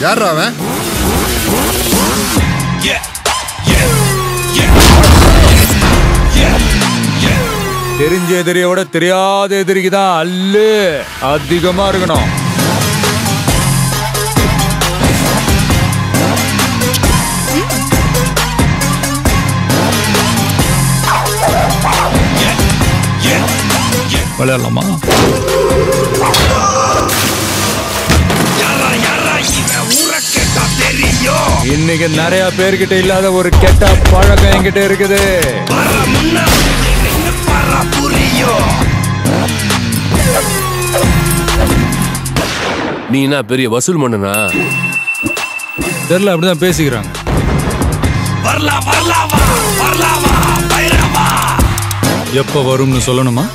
யார் அவன்? தெரிஞ்ச எதிரியை விட தெரியாத எதிரிக்கு தான் அல்லு அதிகமா இருக்கணும். விளையாடலாமா? இன்னைக்கு நிறைய பேர்கிட்ட இல்லாத ஒரு கெட்ட பழக்கம் என்கிட்ட இருக்குது. நீ என்ன பெரிய வசூல் மன்னனா? தெரியல, அப்படிதான் பேசிக்கிறாங்க. எப்ப வரும்னு சொல்லணுமா?